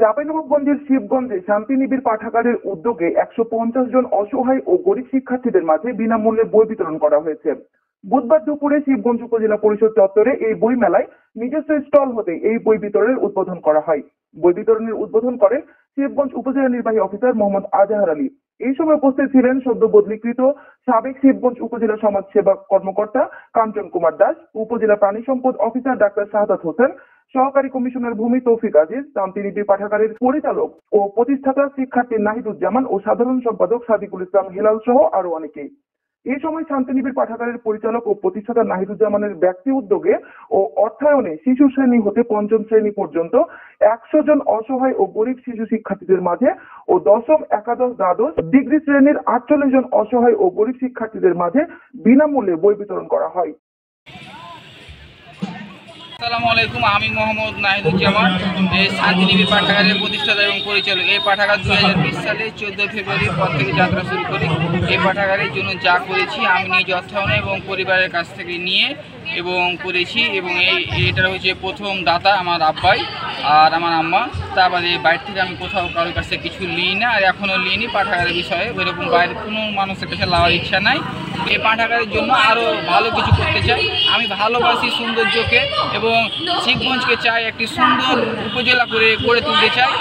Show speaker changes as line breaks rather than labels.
চাঁপাইনবাবগঞ্জের শিবগঞ্জে শান্তিনিবিড় পাঠাগারের উদ্যোগে 150 জন অসহায় ও গরিব শিক্ষার্থীদের মাঝে বিনামূল্যে বই বিতরণ করা হয়েছে। বুধবার দুপুরে শিবগঞ্জ উপজেলা পরিষদ চত্বরে এই বই মেলায় নিজস্ব স্টল হতে এই বই বিতরণের উদ্বোধন করা হয়। বই বিতরণের উদ্বোধন করেন শিবগঞ্জ উপজেলা নির্বাহী অফিসার মোহাম্মদ আজহার আলী। এই সময় উপস্থিত ছিলেন সদ্য বদলিকৃত সাবেক শিবগঞ্জ উপজেলা সমাজ সেবা কর্মকর্তা কাঞ্চন কুমার দাস, উপজেলা প্রাণী সম্পদ অফিসার ডাক্তার শাহাদাত হোসেন, সহকারী কমিশনার ভূমি তৌফিক আজিজ, শান্তিনিবিড় পাঠাগারের পরিচালক ও প্রতিষ্ঠাতা শিক্ষার্থী নাহিদুজ্জামান ও সাধারণ সম্পাদক সাদিকুল ইসলাম হেলাল সহ আরো অনেকেই। এই সময় শান্তিনিবিড় পাঠাগারের পরিচালক ও প্রতিষ্ঠাতা নাহিদুজ্জামানের ব্যক্তি উদ্যোগে ও অর্থায়নে শিশু শ্রেণী হতে পঞ্চম শ্রেণী পর্যন্ত 100 জন অসহায় ও গরিব শিশু শিক্ষার্থীদের মাঝে ও দশম, একাদশ, দ্বাদশ ডিগ্রি শ্রেণীর 48 জন অসহায় ও গরিব শিক্ষার্থীদের মাঝে বিনামূল্যে বই বিতরণ করা হয়।
আসসালামু আলাইকুম, আমি মোহাম্মদ নাহিদুজ্জামান, এই শান্তিনিবিড় পাঠাগারের প্রতিষ্ঠাতা এবং পরিচালক। এই পাঠাগার 2020 সালে 14 ফেব্রুয়ারির পর থেকে যাত্রা শুরু করি। এই পাঠাগারের জন্য যা করেছি আমি নিজ অর্থায়নে এবং পরিবারের কাছ থেকে নিয়ে এবং করেছি, এবং এটা হচ্ছে প্রথম দাতা আমার আব্বাই আর আমার আম্মা। তারপরে বাইরে থেকে আমি কোথাও কারোর কাছে কিছু নিই না, আর এখনও নিইনি। পাঠাগারের বিষয়ে ওইরকম বাইরে কোনো মানুষের কাছে লাওয়ার ইচ্ছা নাই। এই পাঠাগারের জন্য আরও ভালো কিছু করতে চাই। আমি ভালোবাসি সৌন্দর্যকে এবং শিবগঞ্জকে চাই একটি সুন্দর উপজেলা করে গড়ে তুলতে চাই।